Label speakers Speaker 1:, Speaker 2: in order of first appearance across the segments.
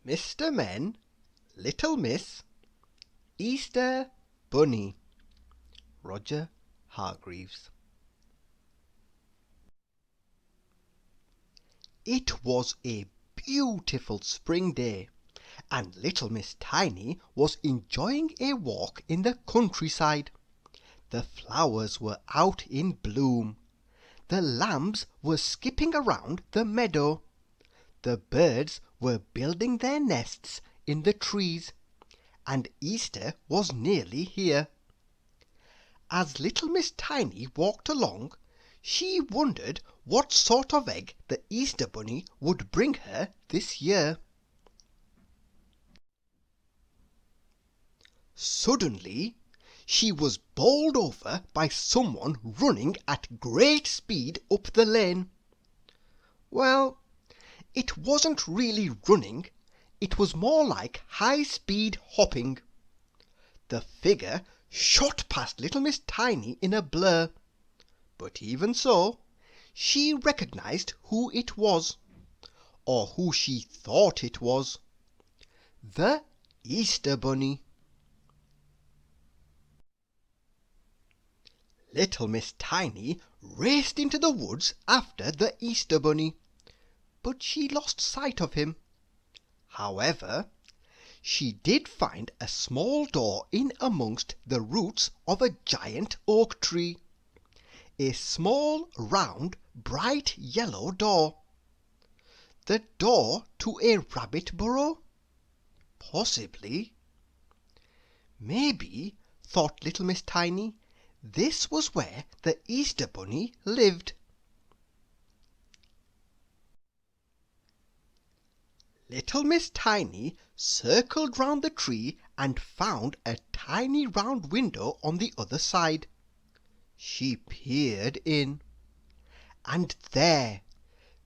Speaker 1: Mr. Men, Little Miss, Easter Bunny. Roger Hargreaves. It was a beautiful spring day, and little Miss Tiny was enjoying a walk in the countryside. The flowers were out in bloom. The lambs were skipping around the meadow. The birds were building their nests in the trees, and Easter was nearly here. As little Miss Tiny walked along, she wondered what sort of egg the Easter Bunny would bring her this year. Suddenly, she was bowled over by someone running at great speed up the lane. Well, it wasn't really running, it was more like high-speed hopping. The figure shot past little Miss Tiny in a blur, but even so, she recognized who it was, or who she thought it was. The Easter Bunny. Little Miss Tiny raced into the woods after the Easter Bunny, but she lost sight of him. However, she did find a small door in amongst the roots of a giant oak tree. A small, round, bright yellow door. The door to a rabbit burrow? Possibly. Maybe, thought little Miss Tiny, this was where the Easter Bunny lived. Little Miss Tiny circled round the tree and found a tiny round window on the other side. She peered in, and there,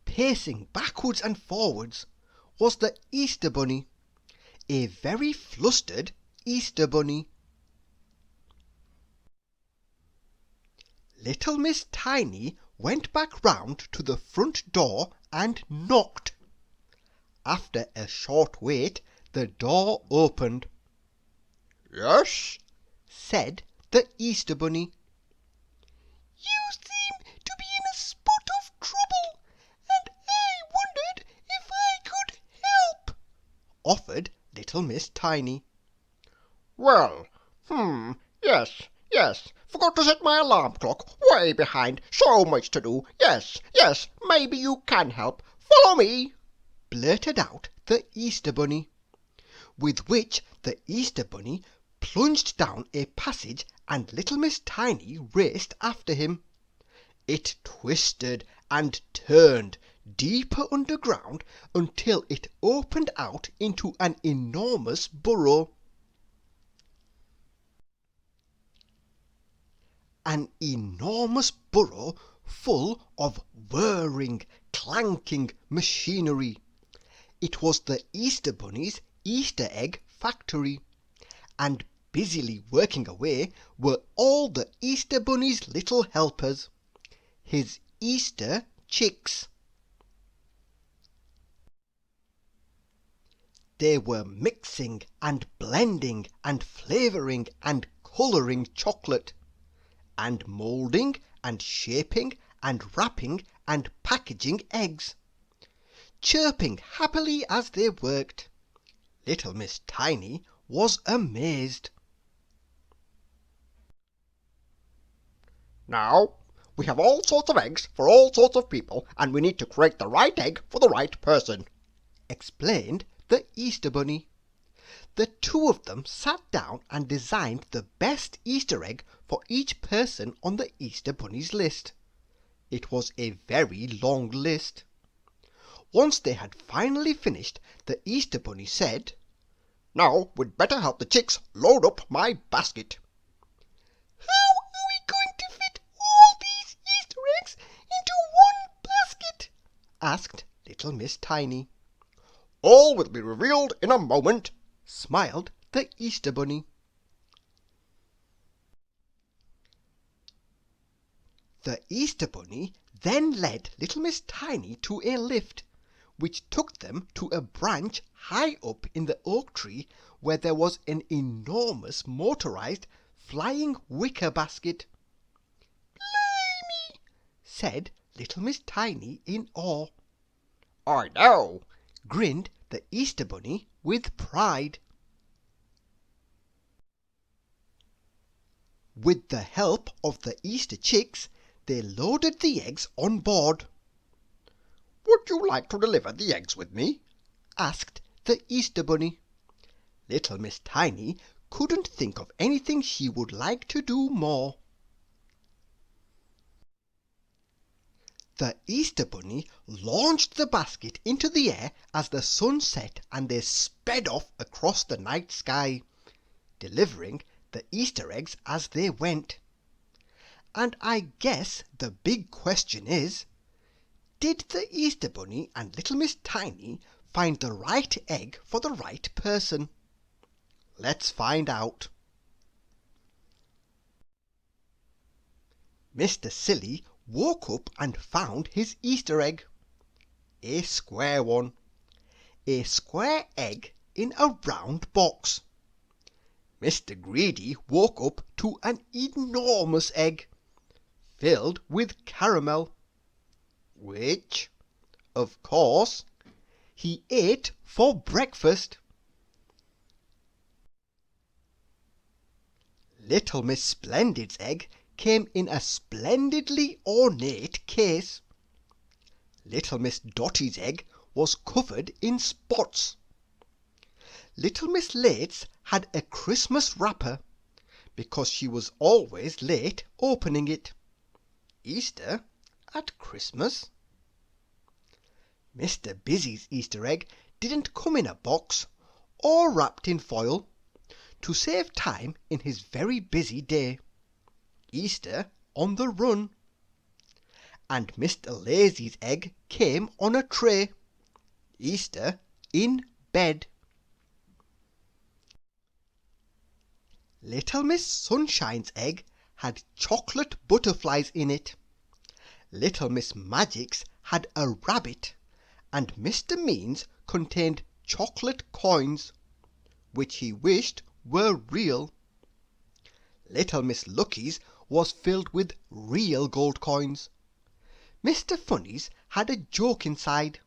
Speaker 1: pacing backwards and forwards, was the Easter Bunny, a very flustered Easter Bunny. Little Miss Tiny went back round to the front door and knocked. After a short wait, the door opened. "Yes," said the Easter Bunny. "You seem to be in a spot of trouble, and I wondered if I could help," offered little Miss Tiny.
Speaker 2: Well, yes. Forgot to set my alarm clock. Way behind. So much to do. Yes. Maybe you can help. Follow me,"
Speaker 1: blurted out the Easter Bunny, with which the Easter Bunny plunged down a passage and little Miss Tiny raced after him. It twisted and turned deeper underground until it opened out into an enormous burrow. An enormous burrow full of whirring, clanking machinery. It was the Easter Bunny's Easter egg factory, and busily working away were all the Easter Bunny's little helpers, his Easter chicks. They were mixing and blending and flavouring and colouring chocolate, and moulding and shaping and wrapping and packaging eggs, chirping happily as they worked. Little Miss Tiny was amazed.
Speaker 2: "Now, we have all sorts of eggs for all sorts of people, and we need to create the right egg for the right person,"
Speaker 1: explained the Easter Bunny. The two of them sat down and designed the best Easter egg for each person on the Easter Bunny's list. It was a very long list. Once they had finally finished, the Easter Bunny said,
Speaker 2: "Now we'd better help the chicks load up my basket."
Speaker 3: "How are we going to fit all these Easter eggs into one basket?"
Speaker 1: asked little Miss Tiny.
Speaker 2: "All will be revealed in a moment,"
Speaker 1: smiled the Easter Bunny. The Easter Bunny then led little Miss Tiny to a lift, which took them to a branch high up in the oak tree where there was an enormous motorized flying wicker basket.
Speaker 3: "Blimey!"
Speaker 1: said little Miss Tiny in awe.
Speaker 2: "I know,"
Speaker 1: grinned the Easter Bunny with pride. With the help of the Easter chicks, they loaded the eggs on board.
Speaker 2: "Would you like to deliver the eggs with me?"
Speaker 1: asked the Easter Bunny. Little Miss Tiny couldn't think of anything she would like to do more. The Easter Bunny launched the basket into the air as the sun set, and they sped off across the night sky, delivering the Easter eggs as they went. And I guess the big question is, did the Easter Bunny and little Miss Tiny find the right egg for the right person? Let's find out. Mr. Silly woke up and found his Easter egg. A square one. A square egg in a round box. Mr. Greedy woke up to an enormous egg, filled with caramel, which, of course, he ate for breakfast. Little Miss Splendid's egg came in a splendidly ornate case. Little Miss Dotty's egg was covered in spots. Little Miss Late's had a Christmas wrapper, because she was always late opening it. Easter at Christmas. Mr. Busy's Easter egg didn't come in a box or wrapped in foil, to save time in his very busy day. Easter on the run. And Mr. Lazy's egg came on a tray. Easter in bed. Little Miss Sunshine's egg had chocolate butterflies in it. Little Miss Magic's had a rabbit, and Mr. Mean's contained chocolate coins, which he wished were real. Little Miss Lucky's was filled with real gold coins. Mr. Funny's had a joke inside,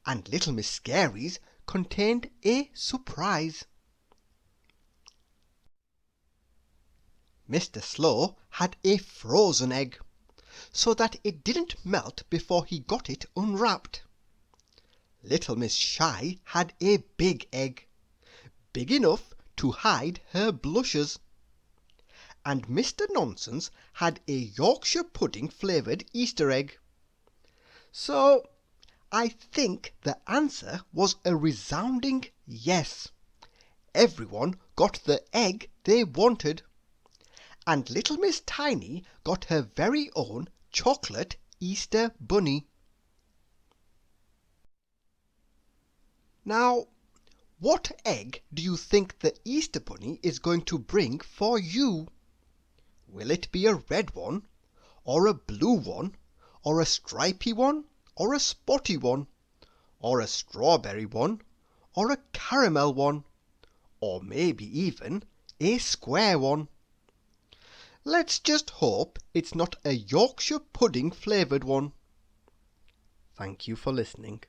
Speaker 1: and Little Miss Scary's contained a surprise. Mr. Slow had a frozen egg, so that it didn't melt before he got it unwrapped. Little Miss Shy had a big egg, big enough to hide her blushes. And Mr. Nonsense had a Yorkshire pudding flavoured Easter egg. So I think the answer was a resounding yes. Everyone got the egg they wanted. And little Miss Tiny got her very own chocolate Easter bunny. Now, what egg do you think the Easter bunny is going to bring for you? Will it be a red one, or a blue one, or a stripy one, or a spotty one, or a strawberry one, or a caramel one, or maybe even a square one? Let's just hope it's not a Yorkshire pudding flavoured one. Thank you for listening.